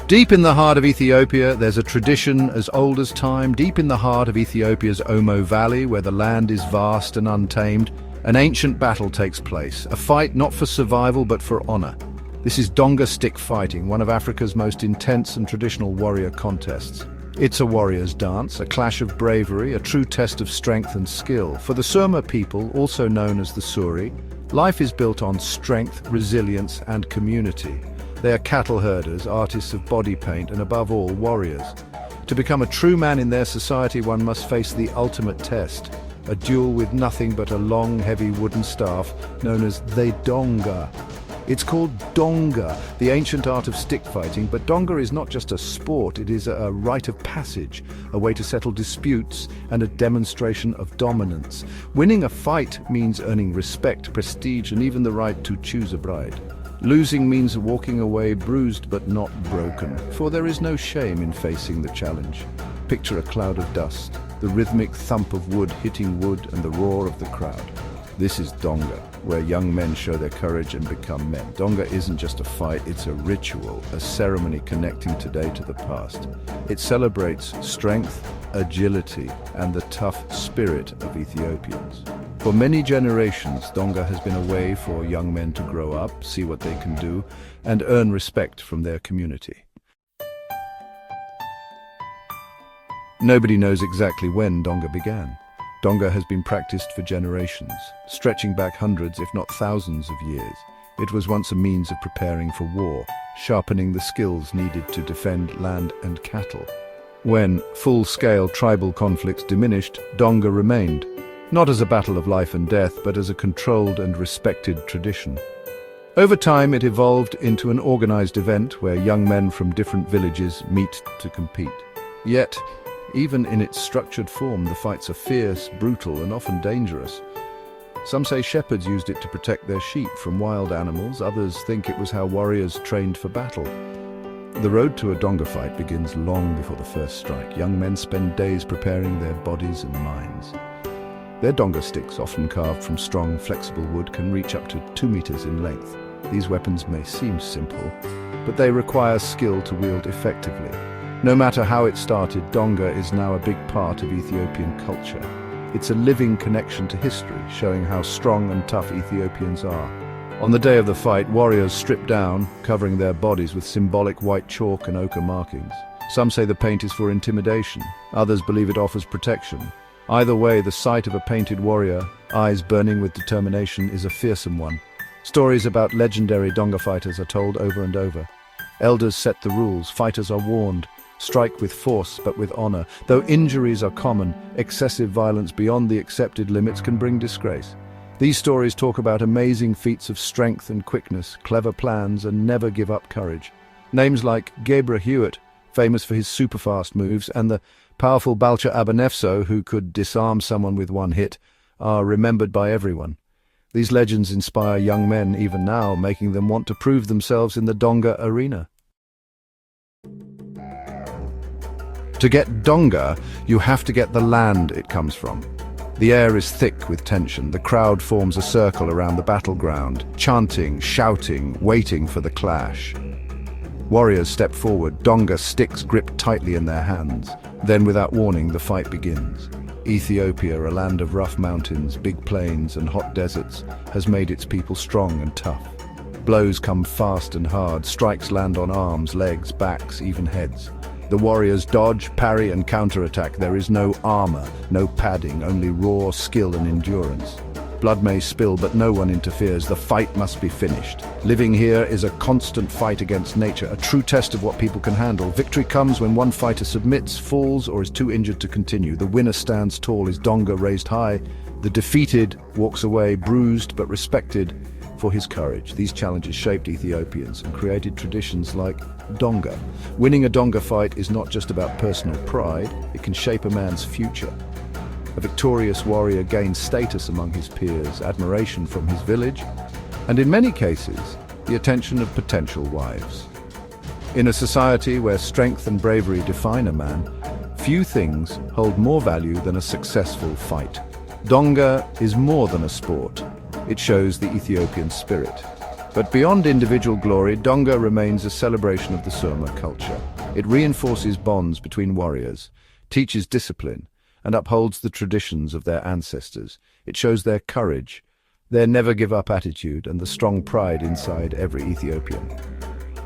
Deep in the heart of Ethiopia, there's a tradition as old as time. Deep in the heart of Ethiopia's Omo Valley, where the land is vast and untamed, an ancient battle takes place, a fight not for survival but for honor. This is Donga stick fighting, one of Africa's most intense and traditional warrior contests. It's a warrior's dance, a clash of bravery, a true test of strength and skill. For the Surma people, also known as the Suri, life is built on strength, resilience, and community. They are cattle herders, artists of body paint, and above all, warriors. To become a true man in their society, one must face the ultimate test, a duel with nothing but a long, heavy wooden staff known as the Donga. It's called Donga, the ancient art of stick fighting, but Donga is not just a sport, it is a rite of passage, a way to settle disputes and a demonstration of dominance. Winning a fight means earning respect, prestige, and even the right to choose a bride. Losing means walking away bruised but not broken, for there is no shame in facing the challenge. Picture a cloud of dust, the rhythmic thump of wood hitting wood and the roar of the crowd. This is Donga, where young men show their courage and become men. Donga isn't just a fight, it's a ritual, a ceremony connecting today to the past. It celebrates strength, agility, and the tough spirit of Ethiopians. For many generations, Donga has been a way for young men to grow up, see what they can do, and earn respect from their community. Nobody knows exactly when Donga began. Donga has been practiced for generations, stretching back hundreds if not thousands of years. It was once a means of preparing for war, sharpening the skills needed to defend land and cattle. When full-scale tribal conflicts diminished, Donga remained, not as a battle of life and death, but as a controlled and respected tradition. Over time, it evolved into an organized event where young men from different villages meet to compete. Yet, even in its structured form, the fights are fierce, brutal, and often dangerous. Some say shepherds used it to protect their sheep from wild animals, others think it was how warriors trained for battle. The road to a Donga fight begins long before the first strike. Young men spend days preparing their bodies and minds. Their Donga sticks, often carved from strong, flexible wood, can reach up to 2 meters in length. These weapons may seem simple, but they require skill to wield effectively. No matter how it started, Donga is now a big part of Ethiopian culture. It's a living connection to history, showing how strong and tough Ethiopians are. On the day of the fight, warriors strip down, covering their bodies with symbolic white chalk and ochre markings. Some say the paint is for intimidation, others believe it offers protection. Either way, the sight of a painted warrior, eyes burning with determination, is a fearsome one. Stories about legendary Donga fighters are told over and over. Elders set the rules, fighters are warned. Strike with force, but with honor. Though injuries are common, excessive violence beyond the accepted limits can bring disgrace. These stories talk about amazing feats of strength and quickness, clever plans, and never give up courage. Names like Gebra Hewitt, famous for his super-fast moves, and the powerful Balcha Abanefso, who could disarm someone with one hit, are remembered by everyone. These legends inspire young men even now, making them want to prove themselves in the Donga arena. To get Donga, you have to get the land it comes from. The air is thick with tension. The crowd forms a circle around the battleground, chanting, shouting, waiting for the clash. Warriors step forward, Donga sticks gripped tightly in their hands. Then, without warning, the fight begins. Ethiopia, a land of rough mountains, big plains, and hot deserts, has made its people strong and tough. Blows come fast and hard, strikes land on arms, legs, backs, even heads. The warriors dodge, parry, and counterattack. There is no armor, no padding, only raw skill and endurance. Blood may spill, but no one interferes. The fight must be finished. Living here is a constant fight against nature, a true test of what people can handle. Victory comes when one fighter submits, falls, or is too injured to continue. The winner stands tall, his Donga raised high. The defeated walks away, bruised but respected for his courage. These challenges shaped Ethiopians and created traditions like Donga. Winning a Donga fight is not just about personal pride, it can shape a man's future. A victorious warrior gains status among his peers, admiration from his village, and in many cases, the attention of potential wives. In a society where strength and bravery define a man, few things hold more value than a successful fight. Donga is more than a sport. It shows the Ethiopian spirit. But beyond individual glory, Donga remains a celebration of the Surma culture. It reinforces bonds between warriors, teaches discipline, and upholds the traditions of their ancestors. It shows their courage, their never-give-up attitude, and the strong pride inside every Ethiopian.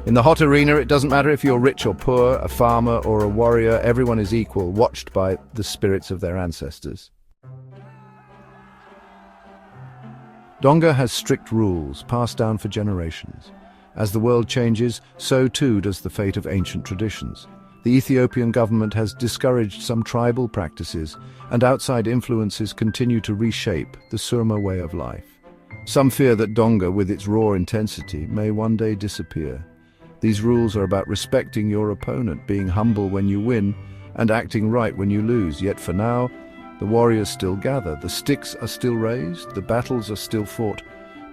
In the hot arena, it doesn't matter if you're rich or poor, a farmer or a warrior, everyone is equal, watched by the spirits of their ancestors. Donga has strict rules passed down for generations. As the world changes, so too does the fate of ancient traditions. The Ethiopian government has discouraged some tribal practices, and outside influences continue to reshape the Surma way of life. Some fear that Donga, with its raw intensity, may one day disappear. These rules are about respecting your opponent, being humble when you win, and acting right when you lose. Yet for now, the warriors still gather, the sticks are still raised, the battles are still fought.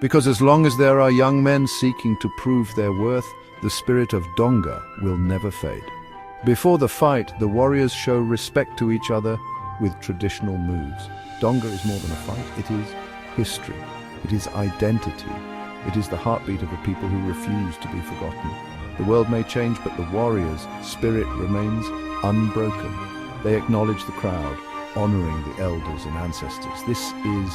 Because as long as there are young men seeking to prove their worth, the spirit of Donga will never fade. Before the fight, the warriors show respect to each other with traditional moves. Donga is more than a fight, it is history, it is identity, it is the heartbeat of a people who refuse to be forgotten. The world may change, but the warrior's spirit remains unbroken. They acknowledge the crowd, honoring the elders and ancestors. This is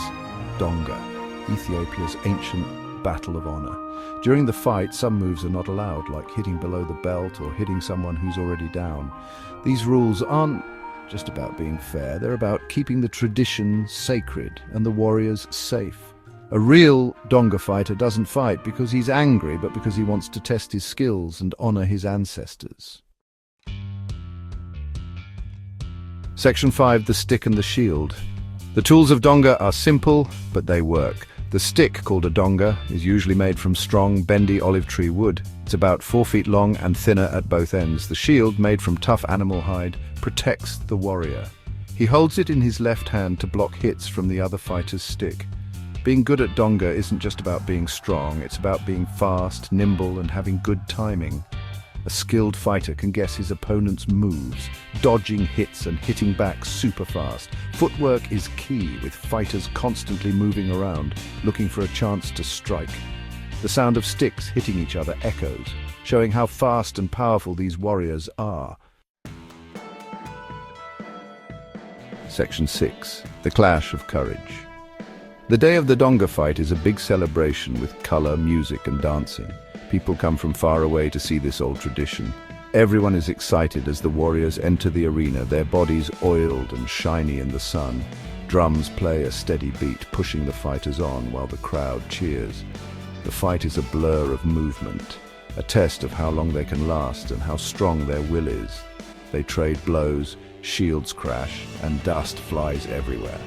Donga, Ethiopia's ancient battle of honor. During the fight, some moves are not allowed, like hitting below the belt or hitting someone who's already down. These rules aren't just about being fair, they're about keeping the tradition sacred and the warriors safe. A real Donga fighter doesn't fight because he's angry, but because he wants to test his skills and honor his ancestors. Section 5. The Stick and the Shield. The tools of Donga are simple, but they work. The stick, called a Donga, is usually made from strong, bendy olive tree wood. It's about 4 feet long and thinner at both ends. The shield, made from tough animal hide, protects the warrior. He holds it in his left hand to block hits from the other fighter's stick. Being good at Donga isn't just about being strong, it's about being fast, nimble, and having good timing. A skilled fighter can guess his opponent's moves, dodging hits and hitting back super fast. Footwork is key, with fighters constantly moving around, looking for a chance to strike. The sound of sticks hitting each other echoes, showing how fast and powerful these warriors are. Section 6. The Clash of Courage. The day of the Donga fight is a big celebration with color, music, and dancing. People come from far away to see this old tradition. Everyone is excited as the warriors enter the arena, their bodies oiled and shiny in the sun. Drums play a steady beat, pushing the fighters on while the crowd cheers. The fight is a blur of movement, a test of how long they can last and how strong their will is. They trade blows, shields crash, and dust flies everywhere.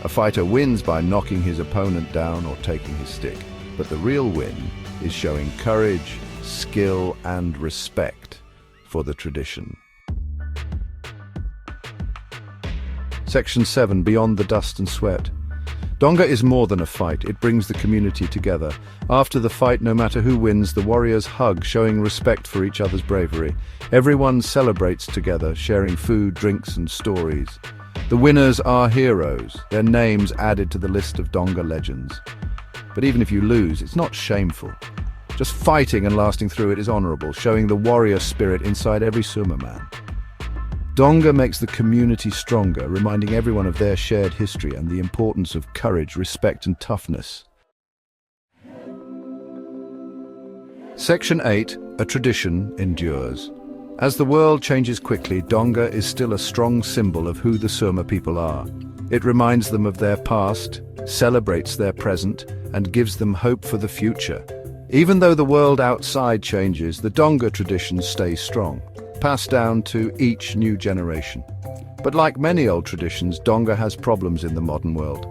A fighter wins by knocking his opponent down or taking his stick, but the real win is showing courage, skill, and respect for the tradition. Section 7. Beyond the Dust and Sweat. Donga is more than a fight, it brings the community together. After the fight, no matter who wins, the warriors hug, showing respect for each other's bravery. Everyone celebrates together, sharing food, drinks, and stories. The winners are heroes, their names added to the list of Donga legends. But even if you lose, it's not shameful. Just fighting and lasting through it is honorable, showing the warrior spirit inside every Surma man. Donga makes the community stronger, reminding everyone of their shared history and the importance of courage, respect, and toughness. Section 8. A tradition endures. As the world changes quickly, Donga is still a strong symbol of who the Surma people are. It reminds them of their past, celebrates their present, and gives them hope for the future. Even though the world outside changes, the Donga traditions stay strong, passed down to each new generation. But like many old traditions, Donga has problems in the modern world.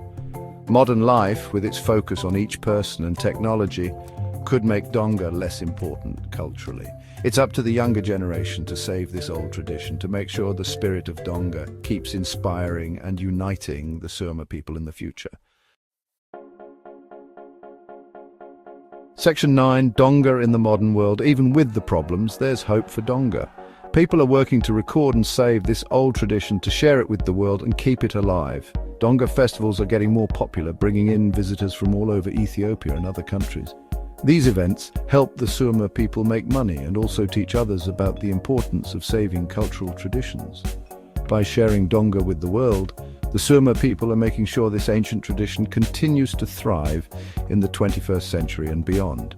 Modern life, with its focus on each person and technology, could make Donga less important culturally. It's up to the younger generation to save this old tradition, to make sure the spirit of Donga keeps inspiring and uniting the Surma people in the future. Section 9. Donga in the modern world. Even with the problems, there's hope for Donga. People are working to record and save this old tradition, to share it with the world and keep it alive. Donga festivals are getting more popular, bringing in visitors from all over Ethiopia and other countries. These events help the Surma people make money and also teach others about the importance of saving cultural traditions. By sharing Donga with the world, the Surma people are making sure this ancient tradition continues to thrive in the 21st century and beyond.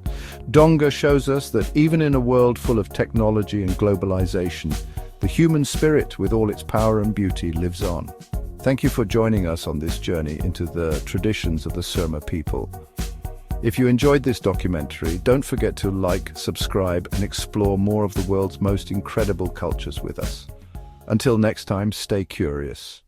Donga shows us that even in a world full of technology and globalization, the human spirit with all its power and beauty lives on. Thank you for joining us on this journey into the traditions of the Surma people. If you enjoyed this documentary, don't forget to like, subscribe, and explore more of the world's most incredible cultures with us. Until next time, stay curious.